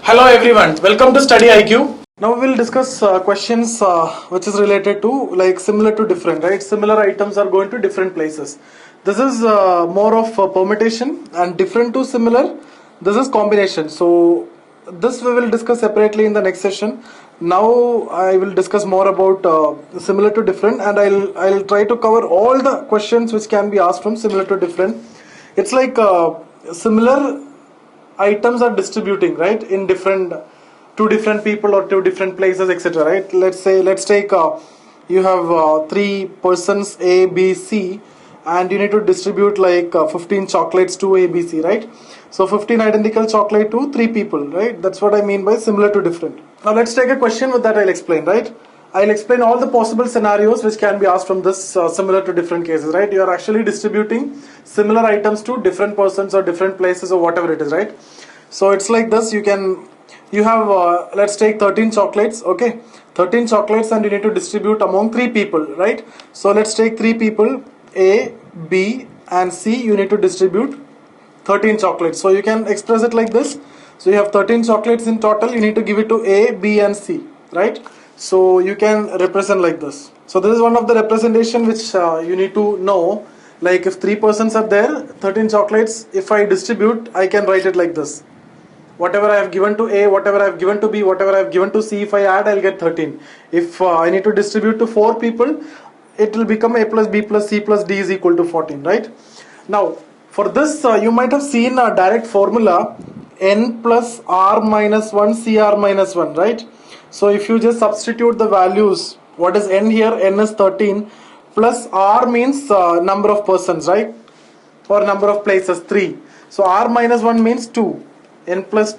Hello everyone, welcome to StudyIQ. Now we will discuss questions which is related to like similar to different, right? Similar items are going to different places. This is more of permutation, and different to similar, this is combination. So this we will discuss separately in the next session. Now I will discuss more about similar to different, and I'll try to cover all the questions which can be asked from similar to different. It's like similar items are distributing, right, in different to different people or to different places, etc., right? Let's take you have three persons A, B, C, and you need to distribute like 15 chocolates to A, B, C, right? So 15 identical chocolate to three people, right? That's what I mean by similar to different. Now let's take a question with that. I'll explain, right? I'll explain all the possible scenarios which can be asked from this similar to different cases, right? You are actually distributing similar items to different persons or different places or whatever it is, right? So it's like this. You have let's take 13 chocolates, okay? 13 chocolates, and you need to distribute among three people, right? So let's take three people, A, B, and C. You need to distribute 13 chocolates. So you can express it like this. So you have 13 chocolates in total. You need to give it to A, B, and C, right? So you can represent like this. So this is one of the representation which you need to know. Like if three persons are there, 13 chocolates, if I distribute, I can write it like this. Whatever I have given to A, whatever I have given to B, whatever I have given to C, if I add, I'll get 13. If I need to distribute to four people, it will become A plus B plus C plus D is equal to 14, right? Now for this you might have seen a direct formula, N plus R minus 1 CR minus 1, right? So if you just substitute the values, what is N here? N is 13 plus R means number of persons, right? Or number of places, 3. So R minus 1 means 2. N plus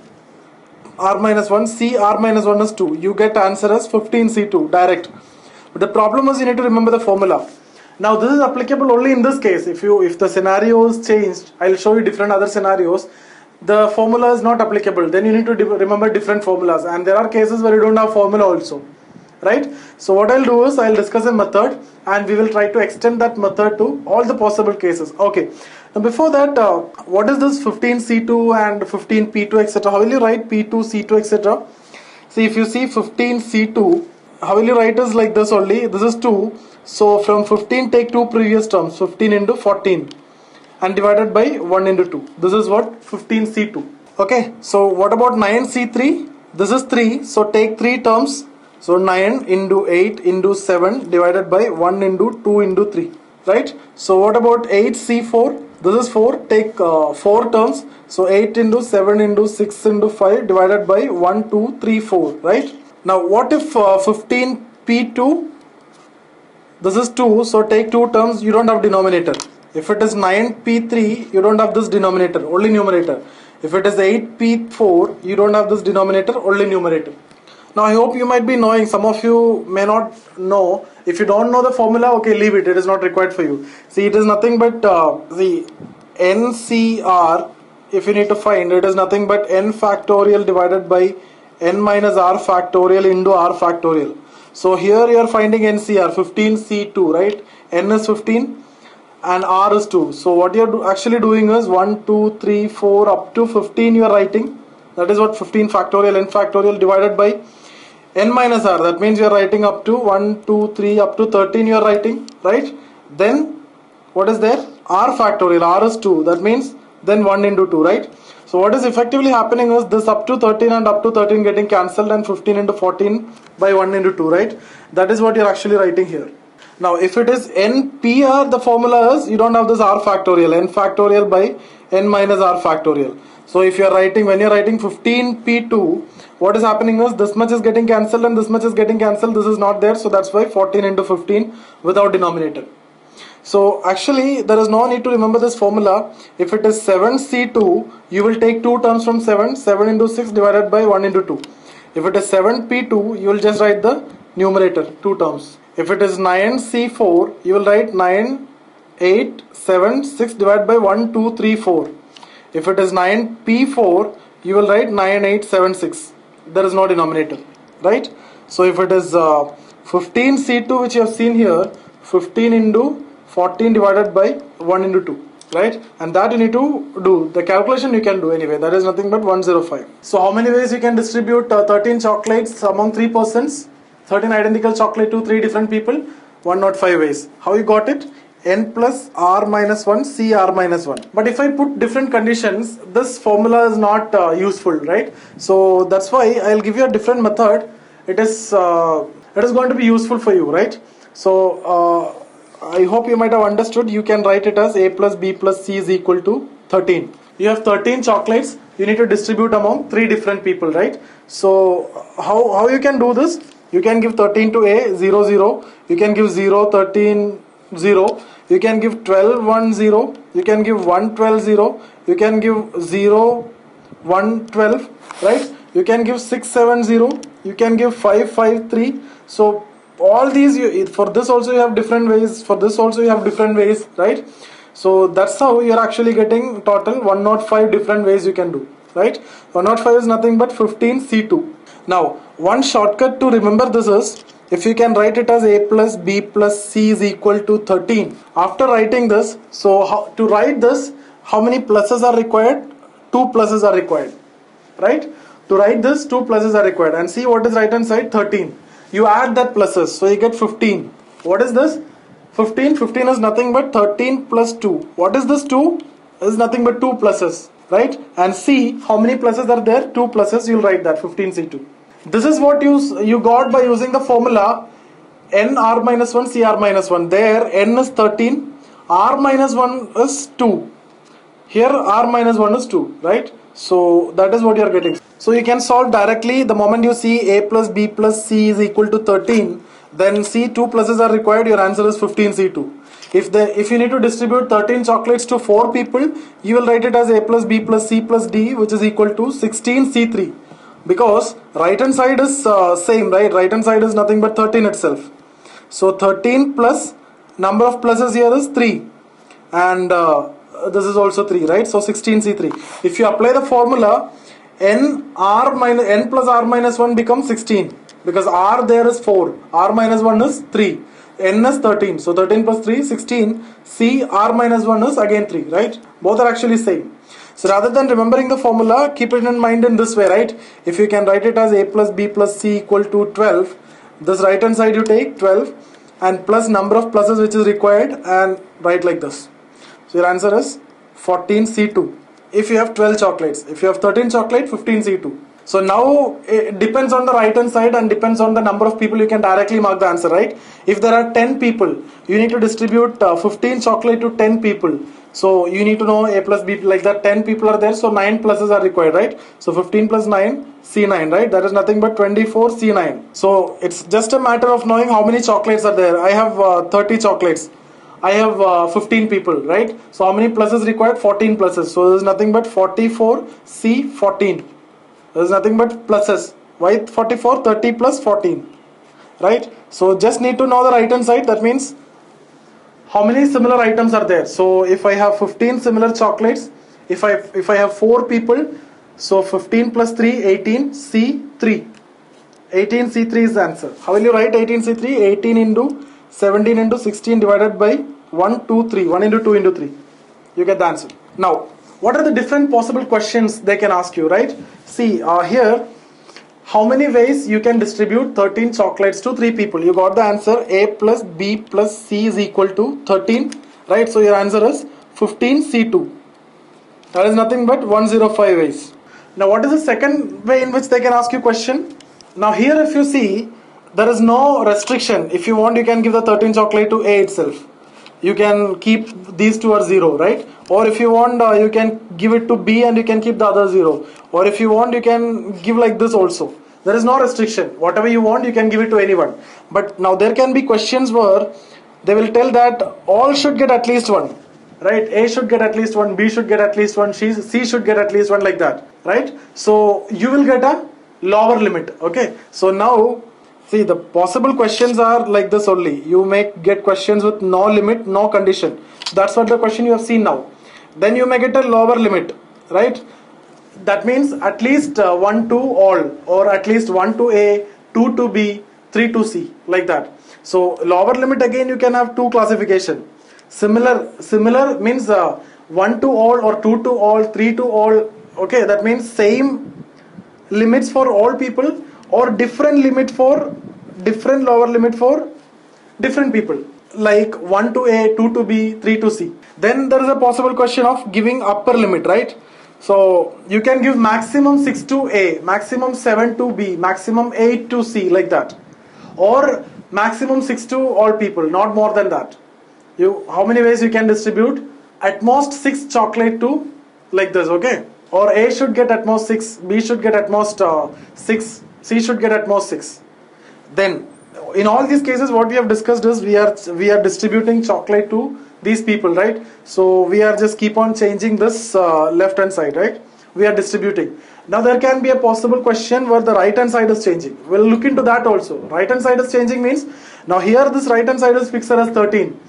R minus 1, C R minus 1 is 2. You get answer as 15C2 direct. But the problem is you need to remember the formula. Now this is applicable only in this case. If the scenario is changed, I'll show you different other scenarios. The formula is not applicable. Then you need to remember different formulas, and there are cases where you don't have formula also, right? So what I'll do is I'll discuss a method, and we will try to extend that method to all the possible cases. Okay. Now before that, what is this 15C2 and 15P2 etc.? How will you write P2, C2 etc.? See, if you see 15C2, how will you write is like this only. This is 2. So from 15 take two previous terms, 15 into 14. And divided by 1 into 2. This is what? 15C2. Okay. So what about 9C3? This is 3. So take 3 terms. So 9 into 8 into 7 divided by 1 into 2 into 3. Right? So what about 8C4? This is 4. Take 4 terms. So 8 into 7 into 6 into 5 divided by 1, 2, 3, 4. Right? Now what if 15P2? This is 2. So take 2 terms. You don't have denominator. If it is 9P3, you don't have this denominator, only numerator. If it is 8P4, you don't have this denominator, only numerator. Now I hope you might be knowing, some of you may not know. If you don't know the formula, okay, leave it, it is not required for you. See, it is nothing but the NCR, if you need to find, it is nothing but n factorial divided by n minus r factorial into r factorial. So here you are finding NCR, 15C2, right? N is 15. And R is 2. So what you're actually doing is 1, 2, 3, 4 up to 15 you are writing. That is what 15 factorial, n factorial divided by n minus r. That means you are writing up to 1, 2, 3 up to 13 you are writing, right? Then what is there? R factorial. R is 2. That means then 1 into 2, right? So what is effectively happening is this up to 13 and up to 13 getting cancelled, and 15 into 14 by 1 into 2, right? That is what you're actually writing here. Now if it is NPR, the formula is you don't have this R factorial, n factorial by n minus R factorial. So if you are writing, when you are writing 15P2, what is happening is this much is getting cancelled and this much is getting cancelled. This is not there, so that's why 14 into 15 without denominator. So actually there is no need to remember this formula. If it is 7C2, you will take 2 terms from 7, 7 into 6 divided by 1 into 2. If it is 7P2, you will just write the numerator, 2 terms. If it is 9C4, you will write 9, 8, 7, 6 divided by 1, 2, 3, 4. If it is 9P4, you will write 9, 8, 7, 6. There is no denominator, right? So if it is 15C2, which you have seen here, 15 into 14 divided by 1 into 2. right? And that you need to do. The calculation you can do anyway. That is nothing but 105. So how many ways you can distribute 13 chocolates among 3 persons? 13 identical chocolate to 3 different people? 105 ways. How you got it? N plus R minus 1 C R minus 1. But if I put different conditions, this formula is not useful, right? So that's why I'll give you a different method. It is going to be useful for you, right? So I hope you might have understood. You can write it as A plus B plus C is equal to 13. You have 13 chocolates. You need to distribute among 3 different people, right? So how you can do this? You can give 13 to A, 0, 0. You can give 0, 13, 0. You can give 12, 1, 0. You can give 1, 12, 0. You can give 0, 1, 12, right? You can give 6, 7, 0. You can give 5, 5, 3. So all these, for this also you have different ways. For this also you have different ways, right? So that's how you are actually getting total 105 different ways you can do, right? 105 is nothing but 15 C2. Now, one shortcut to remember this is, if you can write it as A plus B plus C is equal to 13. After writing this, so to write this, how many pluses are required? 2 pluses are required, right? To write this, 2 pluses are required. And see what is right hand side? 13. You add that pluses, so you get 15. What is this? 15. 15 is nothing but 13 plus 2. What is this 2? Is nothing but 2 pluses, right? And see how many pluses are there? 2 pluses. You'll write that 15C2. This is what you got by using the formula N R minus 1 C R minus 1. There N is 13, R minus 1 is 2. Here R minus 1 is 2, right? So that is what you are getting. So you can solve directly the moment you see A plus B plus C is equal to 13. Then see 2 pluses are required. Your answer is 15C2. If you need to distribute 13 chocolates to 4 people, you will write it as A plus B plus C plus D, which is equal to 16C3. Because right hand side is same, right? Right hand side is nothing but 13 itself. So 13 plus number of pluses here is 3. And this is also 3, right? So 16C3. If you apply the formula, N plus R minus 1 becomes 16. Because R there is 4. R minus 1 is 3. N is 13. So 13 plus 3, 16. C, R minus 1 is again 3, right? Both are actually same. So rather than remembering the formula, keep it in mind in this way, right? If you can write it as A plus B plus C equal to 12, this right hand side you take 12 and plus number of pluses which is required and write like this. So your answer is 14C2. If you have 12 chocolates. If you have 13 chocolate, 15C2. So now it depends on the right hand side and depends on the number of people, you can directly mark the answer, right? If there are 10 people, you need to distribute 15 chocolate to 10 people. So you need to know A plus B, like that 10 people are there, so 9 pluses are required, right? So 15 plus 9, C9, right? That is nothing but 24 C9. So it's just a matter of knowing how many chocolates are there. I have 30 chocolates. I have 15 people, right? So how many pluses required? 14 pluses. So there is nothing but 44 C14. There is nothing but pluses. Why 44? 30 plus 14, right? So just need to know the right hand side. That means how many similar items are there. So if I have 15 similar chocolates, if I have 4 people, so 15 plus 3, 18 C3. 18 C3 is the answer. How will you write 18 C3? 18 into 17 into 16 divided by 1, 2, 3. 1 into 2 into 3. You get the answer. Now, what are the different possible questions they can ask you, right? See, here, how many ways you can distribute 13 chocolates to 3 people? You got the answer. A plus B plus C is equal to 13, right? So your answer is 15C2. That is nothing but 105 ways. Now, what is the second way in which they can ask you question? Now, here if you see, there is no restriction. If you want, you can give the 13 chocolate to A itself. You can keep these two are 0, right? Or if you want, you can give it to B and you can keep the other 0. Or if you want, you can give like this also. There is no restriction. Whatever you want, you can give it to anyone. But now there can be questions where they will tell that all should get at least one, right? A should get at least one, B should get at least one, C should get at least one, like that, right? So you will get a lower limit, okay? So now, see, the possible questions are like this only. You may get questions with no limit, no condition. That's what the question you have seen now. Then you may get a lower limit, right? That means at least 1 to all, or at least 1 to A, 2 to B, 3 to C, like that. So lower limit, again you can have 2 classification. Similar means 1 to all or 2 to all, 3 to all. Okay, that means same limits for all people or different limit for different lower limit for different people, like 1 to A, 2 to B, 3 to C. Then there is a possible question of giving upper limit, right? So you can give maximum 6 to A, maximum 7 to B, maximum 8 to C, like that, or maximum 6 to all people, not more than that. How many ways you can distribute? At most 6 chocolate to, like this, okay? Or A should get at most 6, B should get at most 6, C should get at most 6. Then in all these cases what we have discussed is we are distributing chocolate to these people, right? So we are just keep on changing this left hand side, right? We are distributing. Now there can be a possible question where the right hand side is changing. We'll look into that also. Right hand side is changing means, now here this right hand side is fixed as 13.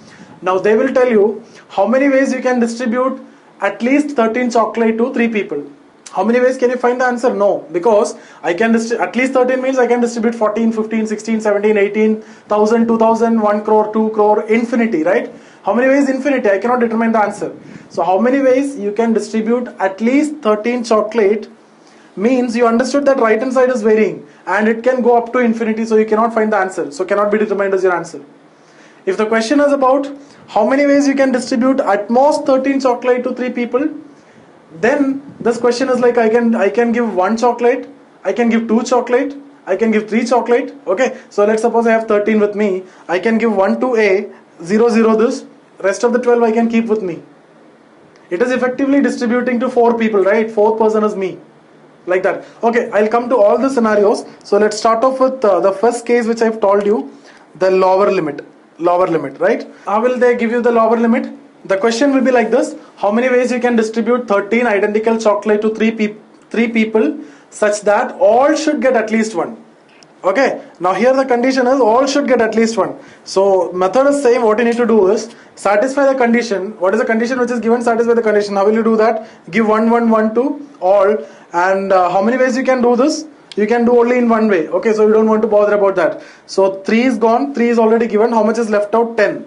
Now they will tell you how many ways you can distribute at least 13 chocolate to 3 people. How many ways can you find the answer? No, because I can at least 13 means I can distribute 14, 15, 16, 17, 18, 1000, 2000, 1 crore, 2 crore, infinity, right? How many ways? Infinity. I cannot determine the answer. So how many ways you can distribute at least 13 chocolate means you understood that right hand side is varying and it can go up to infinity, so you cannot find the answer. So cannot be determined as your answer. If the question is about how many ways you can distribute at most 13 chocolate to 3 people, then this question is like I can give 1 chocolate, I can give 2 chocolate, I can give 3 chocolate. Okay, so let's suppose I have 13 with me. I can give 1 to A, 0, 0 this, rest of the 12 I can keep with me. It is effectively distributing to 4 people, right? 4th person is me, like that. Okay, I'll come to all the scenarios. So let's start off with the first case which I've told you, the lower limit, right? How will they give you the lower limit? The question will be like this: how many ways you can distribute 13 identical chocolate to 3 people such that all should get at least 1? Okay, now here the condition is all should get at least 1. So method is same. What you need to do is satisfy the condition. What is the condition which is given? Satisfy the condition. How will you do that? Give 1, 1, 1 to all. And how many ways you can do this? You can do only in one way. Okay, so you don't want to bother about that. So 3 is gone, 3 is already given. How much is left out? 10.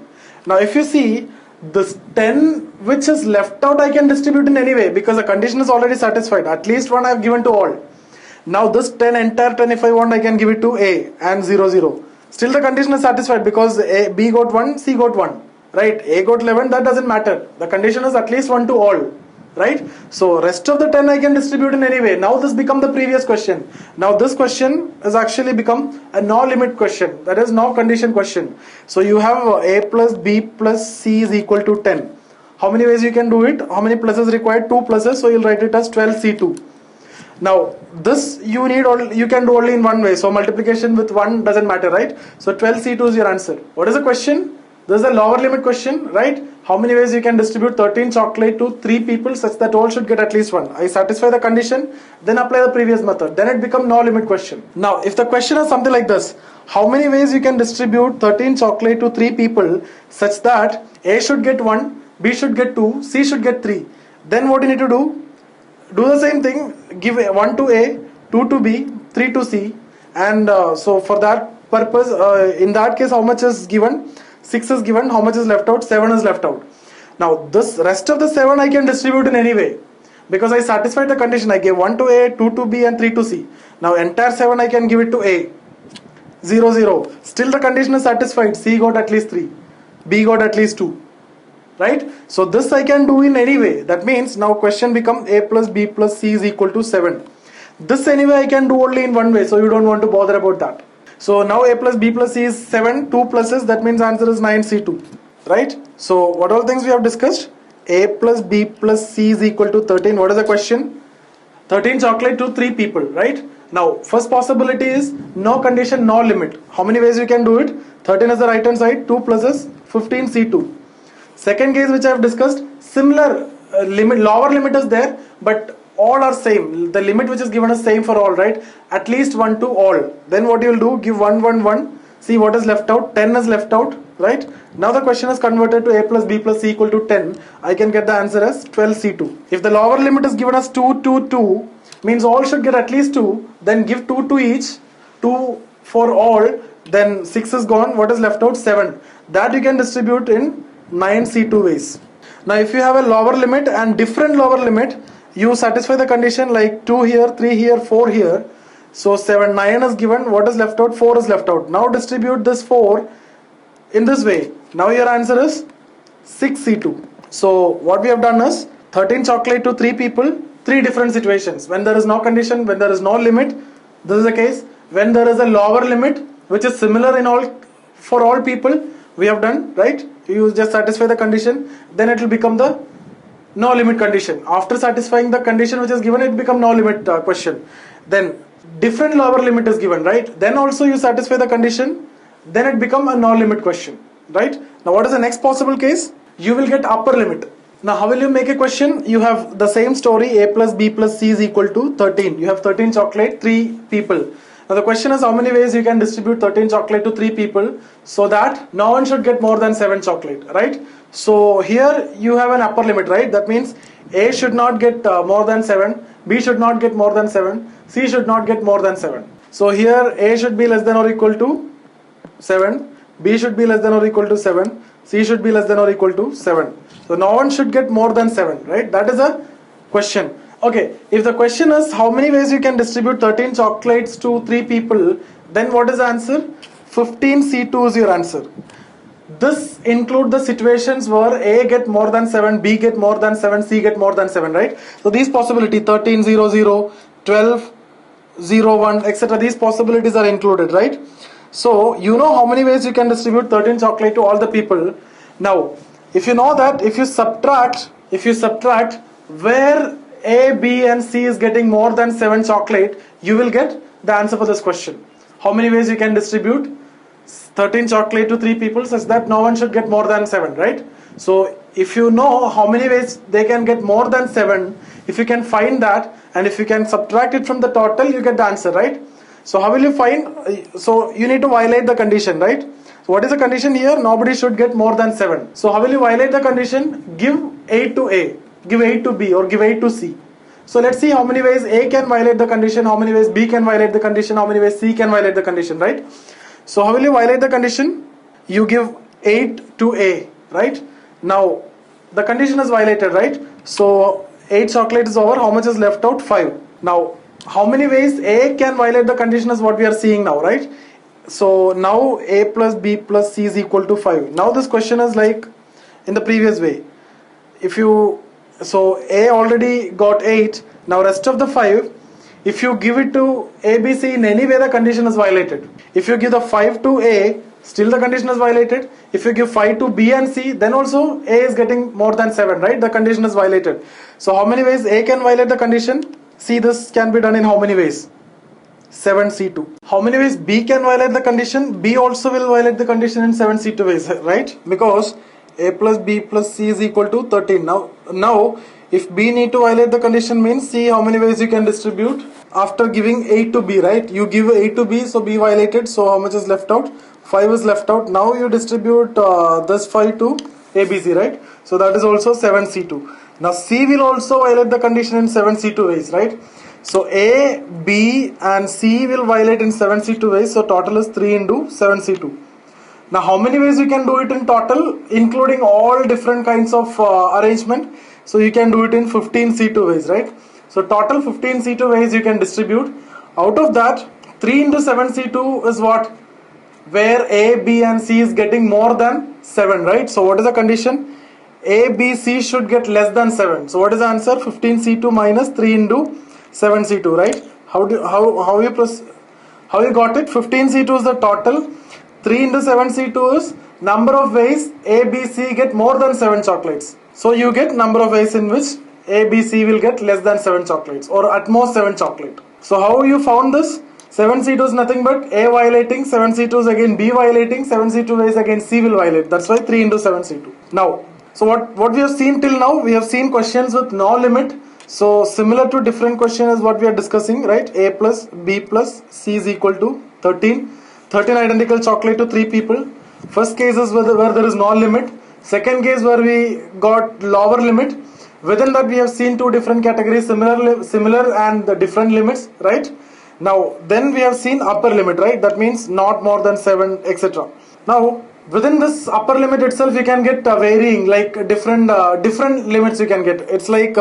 Now if you see, this 10 which is left out I can distribute in any way because the condition is already satisfied. At least 1 I have given to all. Now this 10, entire 10, if I want, I can give it to A and 0, 0. Still the condition is satisfied because B got 1, C got 1. Right? A got 11, that doesn't matter. The condition is at least 1 to all. Right? So rest of the 10 I can distribute in any way. Now this become the previous question. Now this question has actually become a no limit question. That is no condition question. So you have A plus B plus C is equal to 10. How many ways you can do it? How many pluses required? 2 pluses. So you'll write it as 12C2. Now this you can do only in one way. So multiplication with 1 doesn't matter, right? So 12C2 is your answer. What is the question? This is a lower limit question, right? How many ways you can distribute 13 chocolate to 3 people such that all should get at least 1? I satisfy the condition, then apply the previous method. Then it becomes no limit question. Now if the question is something like this: how many ways you can distribute 13 chocolate to 3 people such that A should get 1, B should get 2, C should get 3? Then what you need to do? Do the same thing. Give 1 to A, 2 to B, 3 to C. And so for that purpose, in that case, how much is given? 6 is given. How much is left out? 7 is left out. Now this rest of the 7 I can distribute in any way because I satisfied the condition. I gave 1 to A, 2 to B and 3 to C. Now entire 7 I can give it to A. 0, 0. Still the condition is satisfied. C got at least 3. B got at least 2. Right? So this I can do in any way. That means now question become A plus B plus C is equal to 7. This anyway I can do only in one way. So you don't want to bother about that. So now A plus B plus C is 7, 2 pluses, that means answer is 9C2, right? So what all things we have discussed? A plus B plus C is equal to 13. What is the question? 13 chocolate to 3 people, right? Now first possibility is no condition, no limit. How many ways you can do it? 13 is the right hand side, 2 pluses, 15C2. Second case which I have discussed, similar limit, lower limit is there, but all are same. The limit which is given is same for all, right? At least 1 to all. Then what you will do? Give 1, 1, 1. See what is left out? 10 is left out, right? Now the question is converted to A plus B plus C equal to 10. I can get the answer as 12C2. If the lower limit is given as 2, 2, 2, means all should get at least 2. Then give 2 to each, 2 for all. Then 6 is gone. What is left out? 7. That you can distribute in 9C2 ways. Now if you have a lower limit and different lower limit, you satisfy the condition like 2 here, 3 here, 4 here. So 7, 9 is given, what is left out? 4 is left out. Now distribute this 4 in this way. Now your answer is 6C2. So what we have done is 13 chocolate to 3 people, 3 different situations. When there is no condition, when there is no limit, this is the case. When there is a lower limit which is similar in all for all people, we have done, right? You just satisfy the condition, then it will become the no limit condition. After satisfying the condition which is given, it become no limit question. Then different lower limit is given, right? Then also you satisfy the condition, then it become a no limit question, right? Now what is the next possible case? You will get upper limit. Now how will you make a question? You have the same story, a plus b plus c is equal to 13. You have 13 chocolate, 3 people. Now the question is how many ways you can distribute 13 chocolate to 3 people so that no one should get more than 7 chocolate, right? So here you have an upper limit, right? That means A should not get more than 7, B should not get more than 7, C should not get more than 7. So here A should be less than or equal to 7, B should be less than or equal to 7, C should be less than or equal to 7. So no one should get more than 7, right? That is a question. Okay, if the question is how many ways you can distribute 13 chocolates to 3 people, then what is the answer? 15C2 is your answer. This include the situations where A get more than 7, B get more than 7, C get more than 7, right? So these possibility 13, 0, 0, 12, 0, 1, etc. These possibilities are included, right? So you know how many ways you can distribute 13 chocolate to all the people. Now, if you know that, if you subtract where A, B and C is getting more than 7 chocolate, you will get the answer for this question. How many ways you can distribute 13 chocolate to 3 people such that no one should get more than 7, right? So if you know how many ways they can get more than 7, if you can find that and if you can subtract it from the total, you get the answer, right? So how will you find? So you need to violate the condition, right? So what is the condition here? Nobody should get more than 7. So how will you violate the condition? Give 8 to A, give 8 to B or give 8 to C. So let's see how many ways A can violate the condition, how many ways B can violate the condition, how many ways C can violate the condition, right? So how will you violate the condition? You give 8 to A, right? Now the condition is violated, right? So 8 chocolate is over, how much is left out? 5. Now how many ways A can violate the condition is what we are seeing now, right? So now A plus B plus C is equal to 5. Now this question is like in the previous way. So A already got 8, now rest of the 5, if you give it to A, B, C in any way the condition is violated. If you give the 5 to A, still the condition is violated. If you give 5 to B and C, then also A is getting more than 7, right? The condition is violated. So how many ways A can violate the condition? See, this can be done in how many ways? 7C2. How many ways B can violate the condition? B also will violate the condition in 7C2 ways, right? Because A plus B plus C is equal to 13. Now if B need to violate the condition means see how many ways you can distribute after giving 8 to B, right? You give 8 to B, so B violated, so how much is left out? 5 is left out. Now you distribute this 5 to ABC, right? So that is also 7C2. Now C will also violate the condition in 7C2 ways, right? So A, B and C will violate in 7C2 ways, so total is 3 into 7C2. Now how many ways you can do it in total, including all different kinds of arrangement? So you can do it in 15C2 ways, right? So total 15C2 ways you can distribute. Out of that, 3 into 7C2 is what? Where A, B and C is getting more than 7, right? So what is the condition? A, B, C should get less than 7. So what is the answer? 15C2 minus 3 into 7C2, right? How you got it? 15C2 is the total. 3 into 7C2 is number of ways A, B, C get more than 7 chocolates. So you get number of ways in which A, B, C will get less than 7 chocolates or at most 7 chocolate. So how you found this? 7C2 is nothing but A violating, 7C2 is again B violating, 7C2 ways again C will violate. That's why 3 into 7C2. Now, so what we have seen till now, we have seen questions with no limit. So similar to different question is what we are discussing, right? A plus B plus C is equal to 13. 13 identical chocolate to 3 people. First case is where there is no limit. Second case where we got lower limit. Within that we have seen 2 different categories, similar and the different limits, right? Now then we have seen upper limit, right? That means not more than 7, etc. Now Within this upper limit itself, you can get varying, like different limits you can get. It's like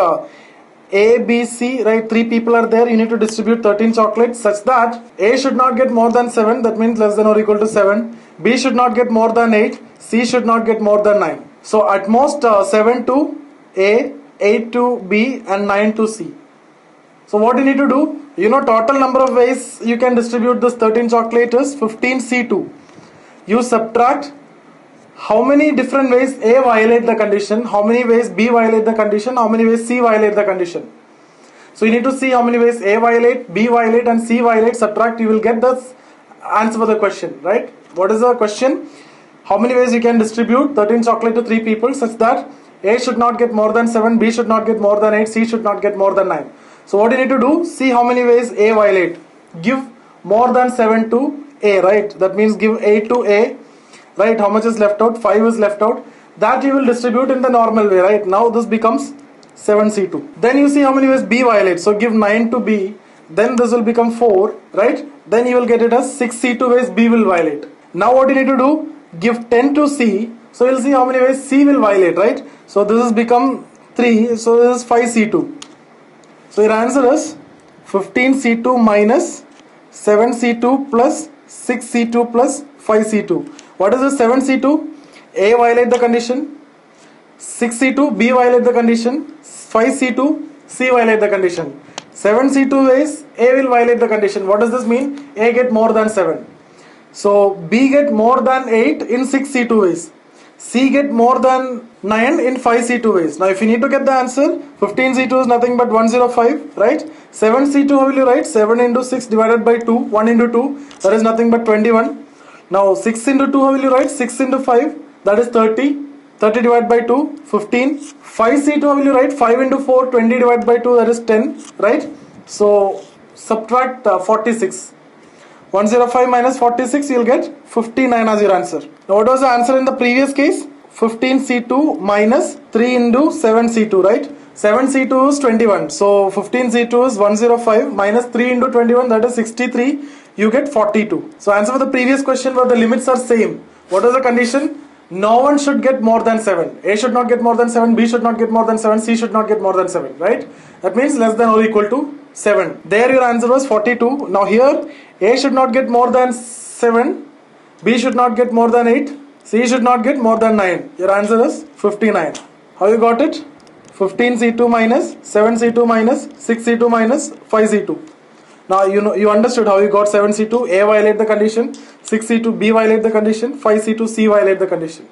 A, B, C, right? 3 people are there. You need to distribute 13 chocolates such that A should not get more than 7. That means less than or equal to 7. B should not get more than 8. C should not get more than 9. So at most 7 to A, 8 to B, and 9 to C. So what you need to do, total number of ways you can distribute this 13 chocolate is 15C2. You subtract how many different ways A violate the condition, how many ways B violate the condition, how many ways C violate the condition. So you need to see how many ways A violate, B violate, and C violate, subtract, you will get the answer for the question, right? What is the question? How many ways you can distribute 13 chocolate to 3 people such that A should not get more than 7, B should not get more than 8, C should not get more than 9. So what you need to do, see how many ways A violate. Give more than 7 to A, right? That means give 8 to A, right? How much is left out? 5 is left out. That you will distribute in the normal way, right? Now this becomes 7C2. Then you see how many ways B violates. So give 9 to B. Then this will become 4, right? Then you will get it as 6C2 ways B will violate. Now what you need to do? Give 10 to C. So you'll see how many ways C will violate, right? So this has become 3. So this is 5C2. So your answer is 15C2 minus 7C2 plus 6C2 plus 5C2. What is the 7C2? A violate the condition. 6C2, B violate the condition. 5C2, C violate the condition. 7C2 ways A will violate the condition. What does this mean? A get more than 7. So B get more than 8 in 6C2 ways. C get more than 9 in 5C2 ways. Now if you need to get the answer, 15C2 is nothing but 105, right? 7C2 how will you write? 7 into 6 divided by 2, 1 into 2, that is nothing but 21. Now 6 into 2 how will you write? 6 into 5, that is 30. 30 divided by 2, 15. 5C2 how will you write? 5 into 4, 20 divided by 2, that is 10, right? So subtract 46. 105 minus 46, you will get 59 as your answer. Now what was the answer in the previous case? 15C2 minus 3 into 7C2, right? 7C2 is 21. So 15C2 is 105 minus 3 into 21, that is 63. You get 42. So answer for the previous question where the limits are same. What is the condition? No one should get more than 7. A should not get more than 7, B should not get more than 7, C should not get more than 7, right? That means less than or equal to 7. There your answer was 42. Now here A should not get more than 7, B should not get more than 8, C should not get more than 9. Your answer is 59. How you got it? 15C2 minus 7C2 minus 6C2 minus 5C2. Now you understood how you got 7C2. A violate the condition, 6C2 B violate the condition, 5C2 C violate the condition.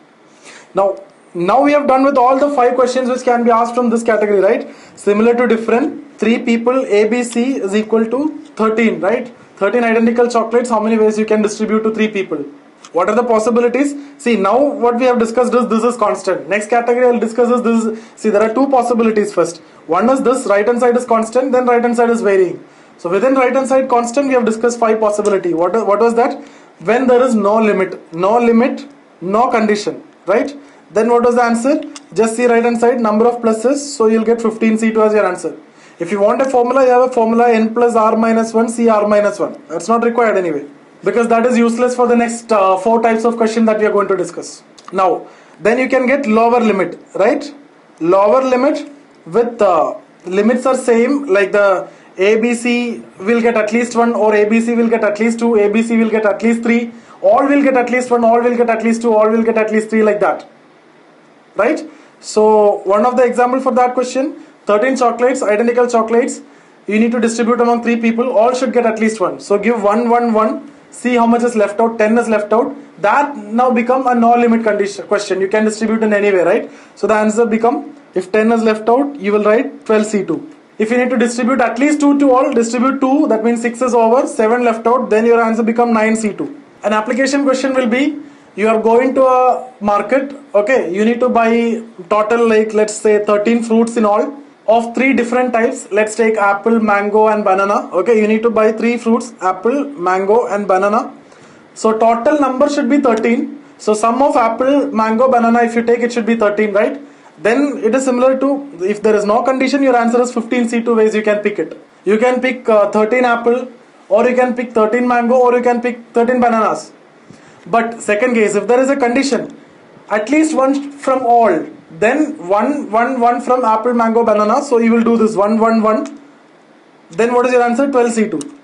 Now we have done with all the 5 questions which can be asked from this category, right? Similar to different, 3 people A, B, C is equal to 13, right? 13 identical chocolates, how many ways you can distribute to 3 people? What are the possibilities? See, now what we have discussed is this is constant. Next category I will discuss is this is, see there are 2 possibilities first. One is this, right hand side is constant, then right hand side is varying. So within right hand side constant we have discussed 5 possibility. What was that? When there is no limit, no condition, right? Then what was the answer? Just see right hand side, number of pluses, so you'll get 15C2 as your answer. If you want a formula, you have a formula n plus r minus 1, c r minus 1. That's not required anyway, because that is useless for the next 4 types of question that we are going to discuss. Now, then you can get lower limit, right? Lower limit with limits are same, like the ABC will get at least 1, or ABC will get at least 2, ABC will get at least 3, all will get at least 1, all will get at least 2, all will get at least 3, like that, right? So one of the example for that question, 13 chocolates, identical chocolates, you need to distribute among 3 people, all should get at least 1. So give 1, 1, 1, see how much is left out, 10 is left out. That now become a no limit condition question. You can distribute in any way, right? So the answer become, if 10 is left out, you will write 12C2. If you need to distribute at least 2 to all, distribute 2, that means 6 is over, 7 left out, then your answer become 9C2. An application question will be, you are going to a market, okay, you need to buy total, like let's say 13 fruits in all of 3 different types. Let's take apple, mango and banana. Okay, you need to buy 3 fruits, apple, mango and banana. So total number should be 13. So sum of apple, mango, banana, if you take, it should be 13, right? Then it is similar to, if there is no condition, your answer is 15C2 ways you can pick it. You can pick 13 apple, or you can pick 13 mango, or you can pick 13 bananas. But second case, if there is a condition, at least one from all, then one from apple, mango, banana. So you will do this 1, 1, 1. Then what is your answer? 12C2.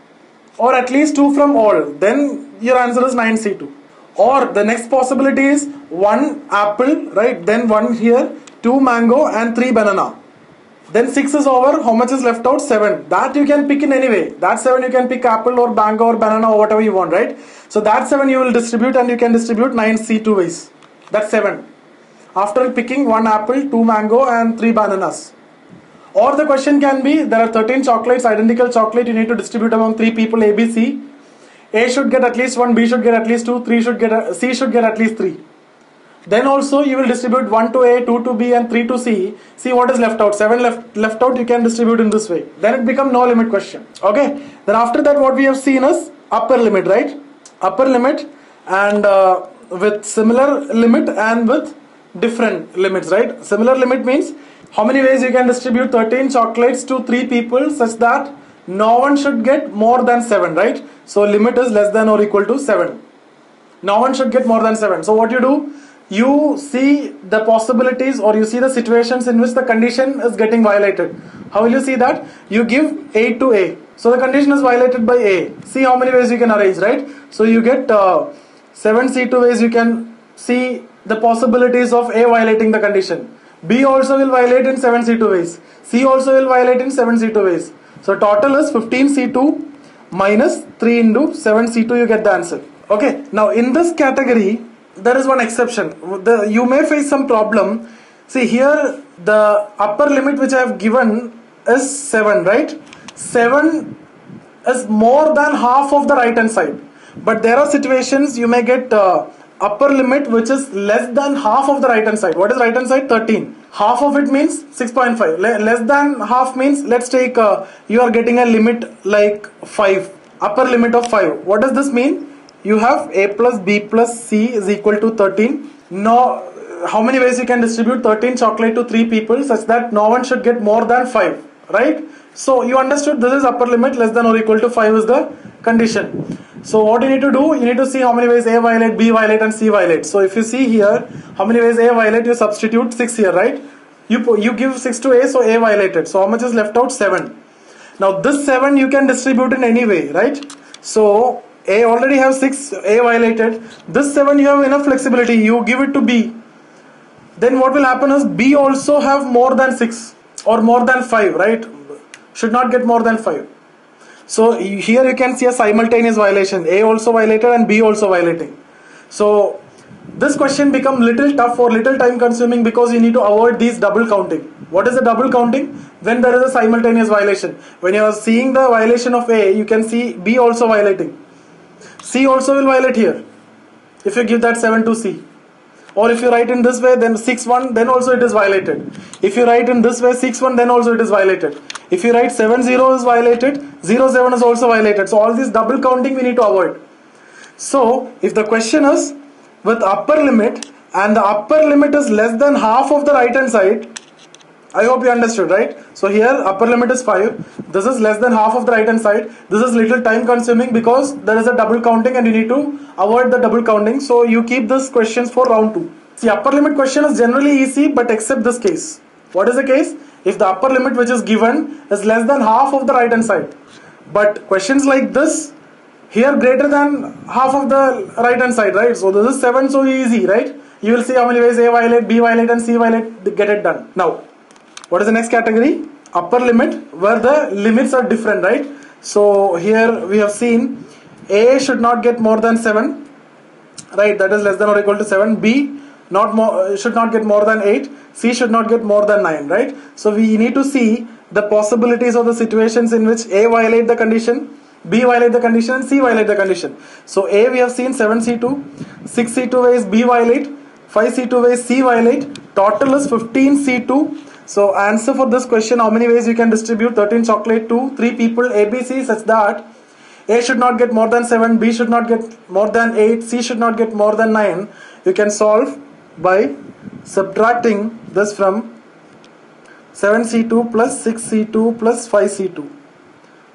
Or at least 2 from all. Then your answer is 9C2. Or the next possibility is 1 apple, right? Then 1 here, 2 mango and 3 banana. Then 6 is over. How much is left out? 7. That you can pick in any way. That 7 you can pick apple or mango or banana or whatever you want, right? So that 7 you will distribute, and you can distribute 9C2 ways. That's 7. After picking 1 apple, 2 mango and 3 bananas. Or the question can be, there are 13 chocolates, identical chocolate, you need to distribute among 3 people, A, B, C. A should get at least 1, B should get at least 2, C should get at least 3. Then also you will distribute 1 to A, 2 to B and 3 to C. See what is left out. 7 left out, you can distribute in this way. Then it becomes no limit question. Okay. Then after that what we have seen is upper limit, right? Upper limit and with similar limit and with different limits, right? Similar limit means how many ways you can distribute 13 chocolates to 3 people such that no one should get more than 7, right? So limit is less than or equal to 7. No one should get more than 7. So what you do? You see the possibilities, or you see the situations in which the condition is getting violated. How will you see that? You give 8 to A. So the condition is violated by A. See how many ways you can arrange, right? So you get 7C2 ways you can see the possibilities of A violating the condition. B also will violate in 7C2 ways. C also will violate in 7C2 ways. So total is 15C2 minus 3 into 7C2, you get the answer. Okay, now in this category, there is one exception. You may face some problem. See here, the upper limit which I have given is 7, right? 7 is more than half of the right hand side. But there are situations you may get upper limit which is less than half of the right hand side. What is right hand side? 13. Half of it means 6.5. Less than half means, let's take you are getting a limit like 5. Upper limit of 5. What does this mean? You have A plus B plus C is equal to 13. Now, how many ways you can distribute 13 chocolate to 3 people such that no one should get more than 5, right? So you understood this is upper limit, less than or equal to 5 is the condition. So what you need to do, you need to see how many ways A violate, B violate and C violate. So if you see here, how many ways A violate, you substitute 6 here, right? You give 6 to A, so A violated. So how much is left out? 7. Now this 7 you can distribute in any way, right? So A already have 6, A violated. This 7 you have enough flexibility, you give it to B. Then what will happen is B also have more than 6 or more than 5, right? Should not get more than 5. So here you can see a simultaneous violation. A also violated and B also violating. So this question become little tough or little time consuming because you need to avoid these double counting. What is the double counting? When there is a simultaneous violation. When you are seeing the violation of A, you can see B also violating. C also will violate here if you give that 7 to C. Or if you write in this way, then 6-1, then also it is violated. If you write in this way 6-1, then also it is violated. If you write 7-0 is violated, 0-7 is also violated. So all this double counting we need to avoid. So if the question is with upper limit and the upper limit is less than half of the right hand side, I hope you understood, right? So here upper limit is 5. This is less than half of the right hand side. This is little time consuming because there is a double counting and you need to avoid the double counting. So you keep these questions for round 2. See, upper limit question is generally easy but except this case. What is the case? If the upper limit which is given is less than half of the right hand side. But questions like this, here greater than half of the right hand side, right? So this is 7, so easy, right? You will see how many ways A violate, B violate and C violate, get it done. Now, what is the next category? Upper limit, where the limits are different, right? So here we have seen A should not get more than 7, right? That is less than or equal to 7. B should not get more than 8. C should not get more than 9, right? So we need to see the possibilities of the situations in which A violate the condition, B violate the condition and C violate the condition. So A we have seen 7C2, 6C2 ways B violate, 5C2 ways C violate, total is 15C2. So answer for this question, how many ways you can distribute 13 chocolate to 3 people ABC such that A should not get more than 7, B should not get more than 8, C should not get more than 9. You can solve by subtracting this from 7C2 plus 6C2 plus 5C2.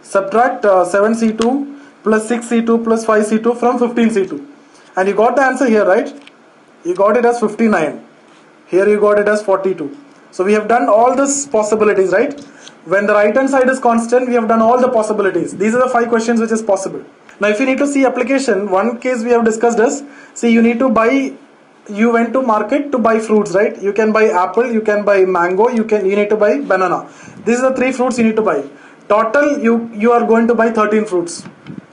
Subtract 7C2 plus 6C2 plus 5C2 from 15C2. And you got the answer here, right? You got it as 59. Here you got it as 42. So we have done all these possibilities, right? When the right hand side is constant, we have done all the possibilities. These are the 5 questions which is possible. Now if you need to see application, one case we have discussed is, see, you need to buy, you went to market to buy fruits, right? You can buy apple, you can buy mango, you need to buy banana. These are the 3 fruits you need to buy. Total you are going to buy 13 fruits.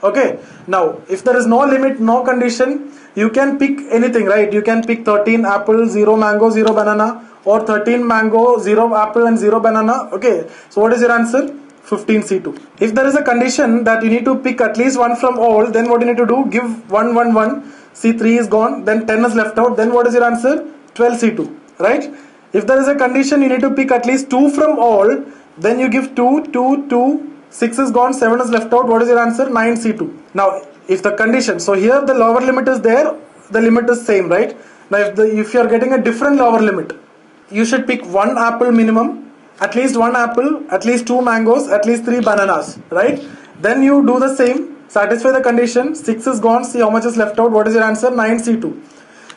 Okay. Now if there is no limit, no condition, you can pick anything, right? You can pick 13 apple, 0 mango, 0 banana, or 13 mango, 0 apple and 0 banana. Okay. So what is your answer? 15C2. If there is a condition that you need to pick at least one from all, then what you need to do? Give 1, 1, 1. C3 is gone, then 10 is left out. Then what is your answer? 12C2. Right? If there is a condition you need to pick at least 2 from all, then you give 2, 2, 2. 6 is gone, 7 is left out. What is your answer? 9C2. Now, if the condition, so here the lower limit is there, the limit is same, right? Now, if you are getting a different lower limit, you should pick 1 apple minimum, at least 1 apple, at least 2 mangoes, at least 3 bananas, right? Then you do the same, satisfy the condition. 6 is gone, see how much is left out. What is your answer? 9C2.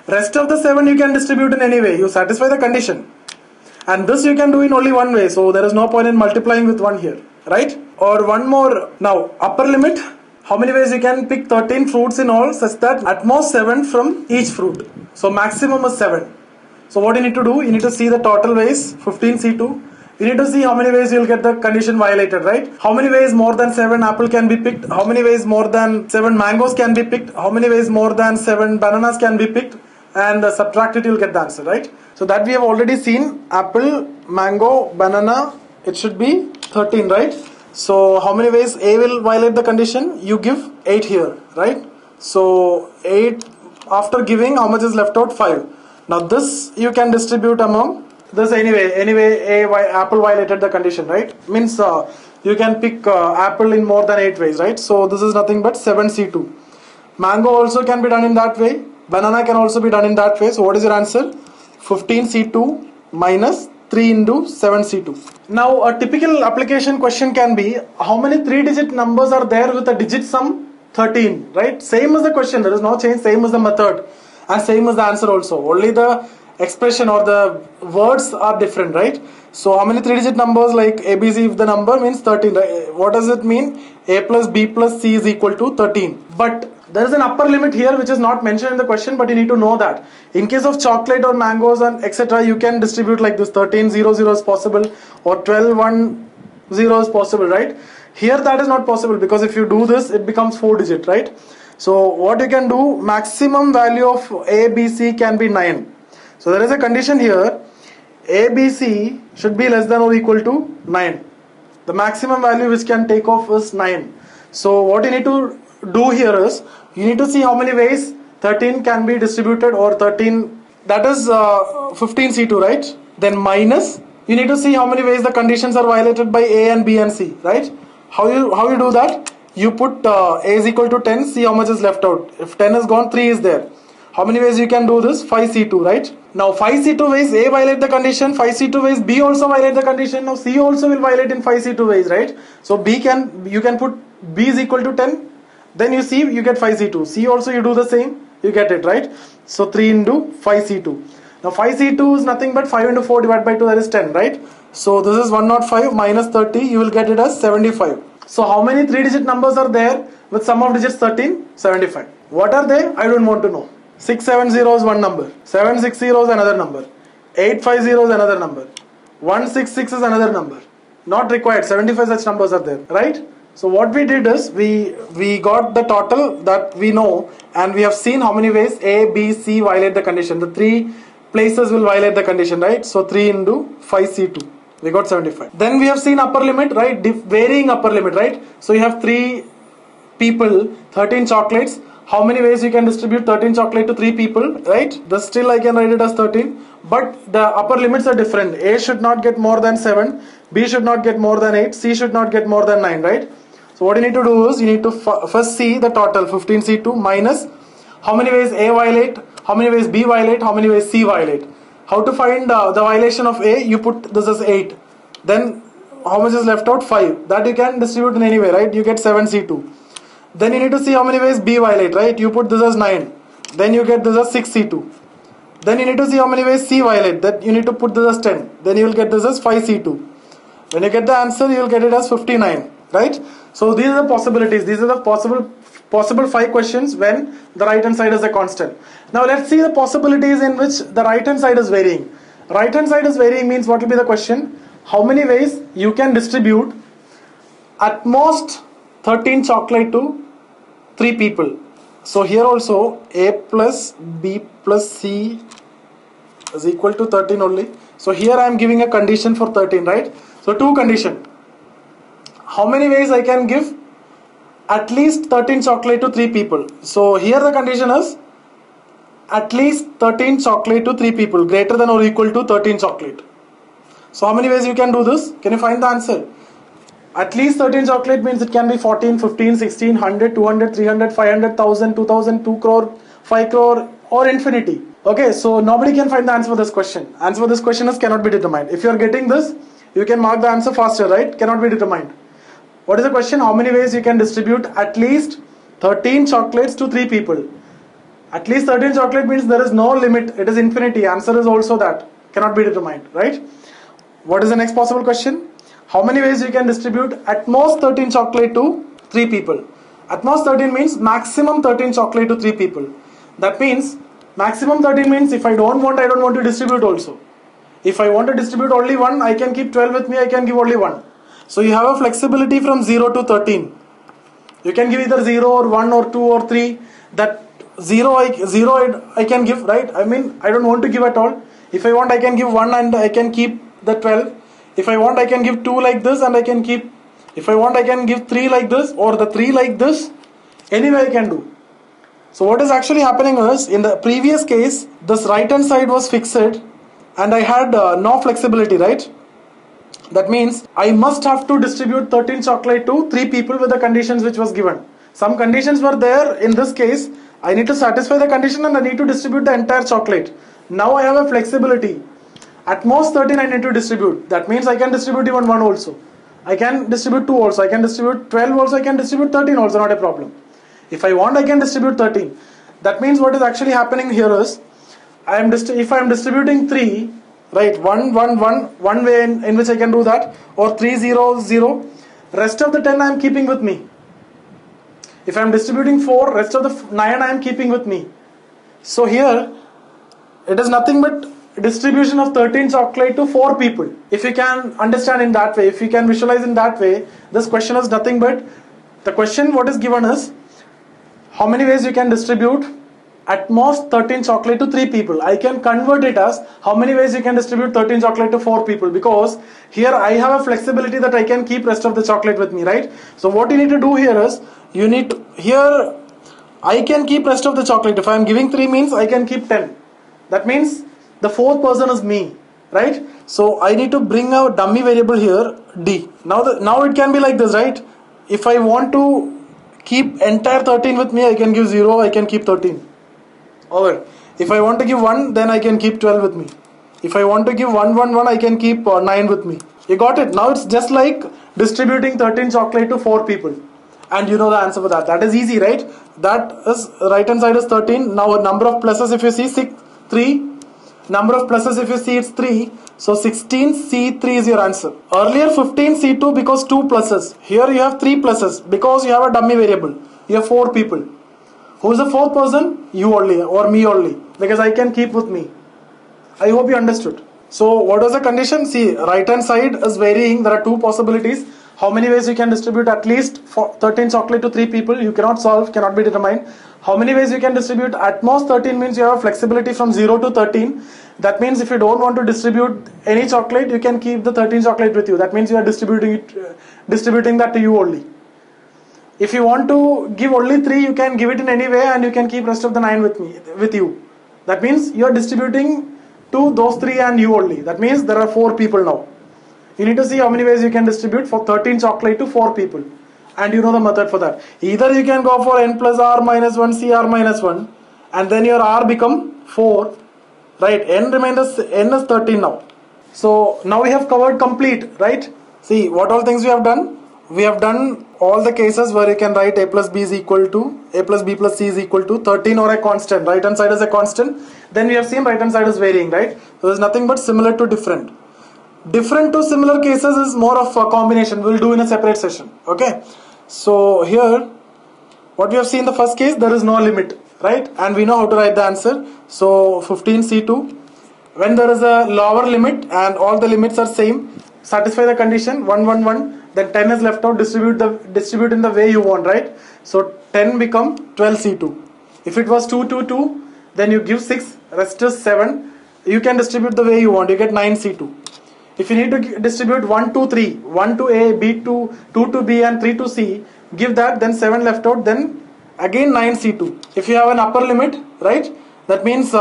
Rest of the 7 you can distribute in any way. You satisfy the condition. And this you can do in only one way, so there is no point in multiplying with 1 here, right? Or one more. Now, upper limit, how many ways you can pick 13 fruits in all, such that at most 7 from each fruit. So maximum is 7. So what you need to do, you need to see the total ways, 15C2. You need to see how many ways you will get the condition violated, right? How many ways more than 7 apple can be picked? How many ways more than 7 mangoes can be picked? How many ways more than 7 bananas can be picked? And subtract it, you will get the answer, right? So that we have already seen, apple, mango, banana, it should be 13, right? So how many ways A will violate the condition? You give 8 here, right? So 8, after giving, how much is left out? 5. Now this you can distribute among this anyway apple violated the condition, right? Means you can pick apple in more than 8 ways, right? So this is nothing but 7C2. Mango also can be done in that way. Banana can also be done in that way. So what is your answer? 15C2 minus 3 into 7C2. Now a typical application question can be, how many 3-digit numbers are there with a digit sum 13, right? Same as the question, there is no change, same as the method and same as the answer also. Only the expression or the words are different, right? So how many 3-digit numbers like ABC, if the number means 13, right? What does it mean? A plus B plus C is equal to 13. But there is an upper limit here which is not mentioned in the question, but you need to know that. In case of chocolate or mangoes and etc., you can distribute like this, 13 0 0 is possible or 12 1 0 is possible, right? Here that is not possible, because if you do this, it becomes 4-digit, right? So what you can do, maximum value of A, B, C can be 9. So there is a condition here, A, B, C should be less than or equal to 9. The maximum value which can take off is 9. So what you need to do here is, you need to see how many ways 13 can be distributed, or 13, that is 15C2, right? Then minus, you need to see how many ways the conditions are violated by A and B and C, right? How you do that? You put A is equal to 10, see how much is left out. If 10 is gone, 3 is there. How many ways you can do this? 5C2, right? Now 5C2 ways A violate the condition, 5C2 ways B also violate the condition. Now C also will violate in 5C2 ways, right? So you can put B is equal to 10. Then you see, you get 5C2. C also you do the same, you get it, right? So 3 into 5C2. Now 5C2 is nothing but 5 into 4 divided by 2, that is 10, right? So this is 105 minus 30, you will get it as 75. So how many 3-digit numbers are there with sum of digits 13? 75. What are they? I don't want to know. 670 is one number, 760 is another number, 850 is another number, 166 is another number. Not required, 75 such numbers are there, right? So what we did is, we got the total that we know, and we have seen how many ways A, B, C violate the condition. The 3 places will violate the condition, right? So 3 into 5C2, we got 75. Then we have seen upper limit, right? Varying upper limit, right? So you have 3 people, 13 chocolates. How many ways you can distribute 13 chocolate to 3 people, right? Thus still I can write it as 13. But the upper limits are different. A should not get more than 7. B should not get more than 8. C should not get more than 9, right? So what you need to do is, you need to first see the total 15C2 minus how many ways A violate, how many ways B violate, how many ways C violate. How to find the violation of A? You put this as 8. Then how much is left out? 5. That you can distribute in any way, right? You get 7C2. Then you need to see how many ways B violate, right? You put this as 9. Then you get this as 6C2. Then you need to see how many ways C violate. That you need to put this as 10. Then you will get this as 5C2. When you get the answer, you will get it as 59. Right? So these are the possibilities. These are the possible 5 questions when the right hand side is a constant. Now let's see the possibilities in which the right hand side is varying. Right hand side is varying means what will be the question? How many ways you can distribute at most 13 chocolate to 3 people. So here also A plus B plus C is equal to 13 only. So here I am giving a condition for 13, right? So 2 condition. How many ways I can give at least 13 chocolate to 3 people? So here the condition is at least 13 chocolate to 3 people, greater than or equal to 13 chocolate. So how many ways you can do this? Can you find the answer? At least 13 chocolate means it can be 14, 15, 16, 100, 200, 300, 500, 1000, 2000, 2 crore, 5 crore or infinity. Okay, so nobody can find the answer for this question. Answer for this question is cannot be determined. If you are getting this, you can mark the answer faster, right? Cannot be determined. What is the question? How many ways you can distribute at least 13 chocolates to 3 people? At least 13 chocolate means there is no limit. It is infinity. Answer is also that. Cannot be determined, right? What is the next possible question? How many ways you can distribute at most 13 chocolate to 3 people? At most 13 means maximum 13 chocolate to 3 people. That means maximum 13 means if I don't want to distribute also. If I want to distribute only 1, I can keep 12 with me, I can give only 1. So you have a flexibility from 0 to 13. You can give either 0 or 1 or 2 or 3. That 0 I can give, right? I mean, I don't want to give at all. If I want, I can give 1 and I can keep the 12. If I want, I can give 2 like this and I can keep. If I want, I can give 3 like this or the 3 like this. Anyway, I can do. So what is actually happening is, in the previous case, this right hand side was fixed and I had no flexibility, right? That means I must have to distribute 13 chocolate to 3 people with the conditions which was given. Some conditions were there. In this case, I need to satisfy the condition and I need to distribute the entire chocolate. Now I have a flexibility. At most 13 I need to distribute. That means I can distribute even 1 also. I can distribute 2 also. I can distribute 12 also. I can distribute 13 also. Not a problem. If I want, I can distribute 13. That means what is actually happening here is, if I am distributing 3, right, 1 way in which I can do that, or 3 0 0, rest of the 10 I am keeping with me. If I am distributing 4, rest of the 9 I am keeping with me. So here it is nothing but distribution of 13 chocolate to 4 people. If you can understand in that way, if you can visualize in that way, this question is nothing but, the question what is given is how many ways you can distribute at most 13 chocolate to 3 people. I can convert it as how many ways you can distribute 13 chocolate to 4 people, because here I have a flexibility that I can keep rest of the chocolate with me, right? So what you need to do here is, here I can keep rest of the chocolate. If I am giving 3 means I can keep 10. That means the 4th person is me, right? So I need to bring a dummy variable here, D. Now it can be like this, right? If I want to keep entire 13 with me, I can give 0, I can keep 13. Over. If I want to give 1, then I can keep 12 with me. If I want to give 1 1 1, I can keep 9 with me. You got it? Now it's just like distributing 13 chocolate to 4 people. And you know the answer for that. That is easy, right? That is, right hand side is 13. Now number of pluses, if you see 3. Number of pluses, if you see, it's 3. So 16C3 is your answer. Earlier 15C2 because 2 pluses. Here you have 3 pluses because you have a dummy variable. You have 4 people. Who is the 4th person? You only or me only, because I can keep with me. I hope you understood. So what was the condition? See, right hand side is varying. There are 2 possibilities. How many ways you can distribute at least 13 chocolate to 3 people? You cannot solve, cannot be determined. How many ways you can distribute? At most 13 means you have a flexibility from 0 to 13. That means if you don't want to distribute any chocolate, you can keep the 13 chocolate with you. That means you are distributing that to you only. If you want to give only 3, you can give it in any way and you can keep rest of the 9 with you. That means you are distributing to those 3 and you only. That means there are 4 people now. You need to see how many ways you can distribute for 13 chocolate to 4 people. And you know the method for that. Either you can go for n plus r minus 1 cr minus 1 and then your r become 4. Right, n is 13 now. So now we have covered complete, right? See what all things we have done. we have done all the cases where you can write a plus b is equal to, a plus b plus c is equal to 13 or a constant. Right hand side is a constant. Then we have seen right hand side is varying, right? So there's nothing but similar to different. Different to similar cases is more of a combination. We'll do in a separate session. Okay. So here, what we have seen in the first case, there is no limit, right? And we know how to write the answer. So 15C2. When there is a lower limit and all the limits are same, satisfy the condition 1 1 1, then 10 is left out, distribute in the way you want, right? So 10 become 12C2. If it was 2 2 2, then you give 6, rest is 7. You can distribute the way you want, you get 9C2. If you need to distribute 1 2 3, 1 to A, B to 2 to B and 3 to C, give that, then 7 left out, then again 9C2. If you have an upper limit, right, that means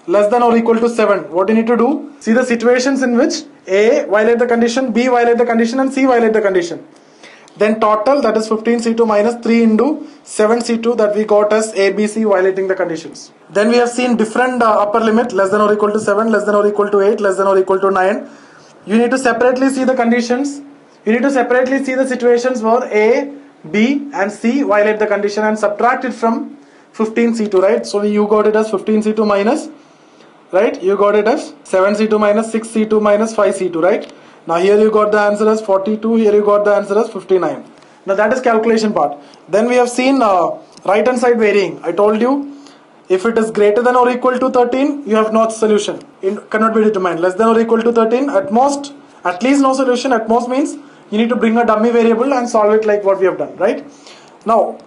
less than or equal to 7. What you need to do? See the situations in which A violate the condition, B violate the condition and C violate the condition. Then total, that is 15C2 minus 3 into 7C2, that we got as A, B, C violating the conditions. Then we have seen different upper limit, less than or equal to 7, less than or equal to 8, less than or equal to 9. You need to separately see the conditions. You need to separately see the situations where A, B and C violate the condition and subtract it from 15C2, right? So you got it as 15C2 minus, right? You got it as 7C2 minus 6C2 minus 5C2, right? Now here you got the answer as 42, here you got the answer as 59. Now that is calculation part. Then we have seen right hand side varying. I told you, if it is greater than or equal to 13, you have no solution. It cannot be determined. Less than or equal to 13, at most, at least no solution. At most means you need to bring a dummy variable and solve it like what we have done, right? Now,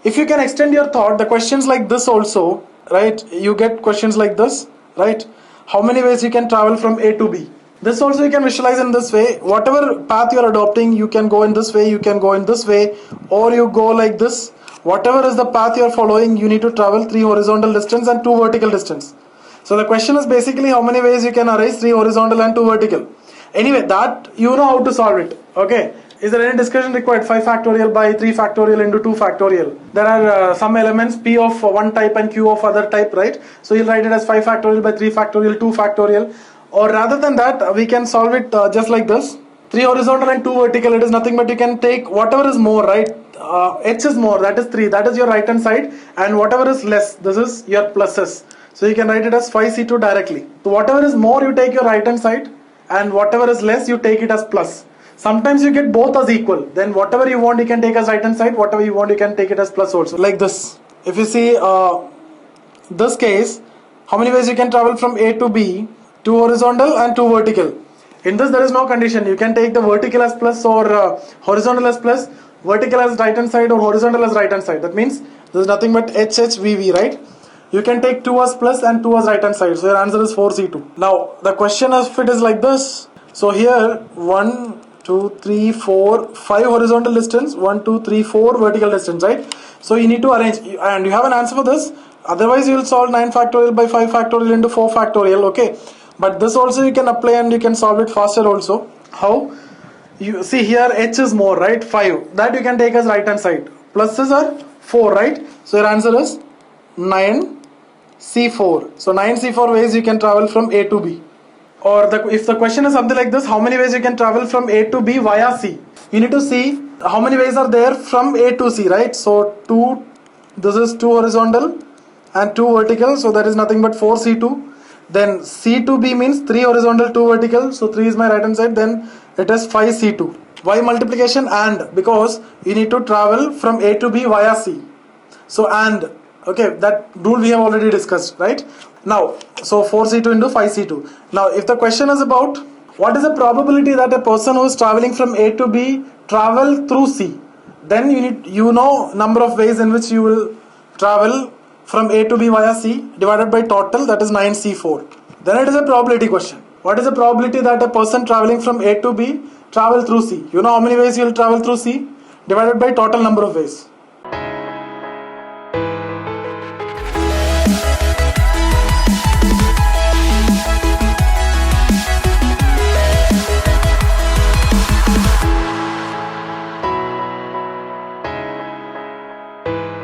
if you can extend your thought, the questions like this also, right? You get questions like this, right? How many ways you can travel from A to B? This also you can visualize in this way. Whatever path you are adopting, you can go in this way, you can go in this way, or you go like this. Whatever is the path you are following, you need to travel 3 horizontal distance and 2 vertical distance. So the question is basically how many ways you can erase 3 horizontal and 2 vertical. Anyway, that you know how to solve it. Okay. Is there any discussion required? 5 factorial by 3 factorial into 2 factorial. There are some elements P of one type and Q of other type, right? So you'll write it as 5 factorial by 3 factorial, 2 factorial. Or rather than that, we can solve it just like this. 3 horizontal and 2 vertical, it is nothing but you can take whatever is more, right? H is more, that is 3, that is your right hand side, and whatever is less, this is your pluses. So you can write it as 5C2 directly. So whatever is more, you take your right hand side, and whatever is less, you take it as plus. Sometimes you get both as equal, then whatever you want you can take as right hand side, whatever you want you can take it as plus also, like this. If you see this case, how many ways you can travel from A to B? 2 horizontal and 2 vertical. In this there is no condition, you can take the vertical as plus or horizontal as plus, vertical as right hand side or horizontal as right hand side. That means there is nothing but HHVV, right? You can take 2 as plus and 2 as right hand side. So your answer is 4C2. Now the question is if it is like this. So here 1, 2, 3, 4, 5 horizontal distance, 1, 2, 3, 4 vertical distance, right? So you need to arrange, and you have an answer for this. Otherwise you will solve 9 factorial by 5 factorial into 4 factorial, okay? But this also you can apply and you can solve it faster also. How? You see here H is more, right? 5. That you can take as right hand side. Pluses are 4, right? So your answer is 9C4. So 9C4 ways you can travel from A to B. Or if the question is something like this, how many ways you can travel from A to B via C? You need to see how many ways are there from A to C, right? So 2, this is 2 horizontal and 2 vertical. So that is nothing but 4C2. Then C to B means 3 horizontal, 2 vertical. So 3 is my right hand side. Then it is 5C2. Why multiplication? And because you need to travel from A to B via C. So and, okay, that rule we have already discussed, right? Now, so 4C2 into 5C2. Now, if the question is about what is the probability that a person who is traveling from A to B travel through C, then you know number of ways in which you will travel from A to B via C divided by total, that is 9C4. Then it is a probability question. What is the probability that a person traveling from A to B travel through C? You know how many ways you will travel through C divided by total number of ways.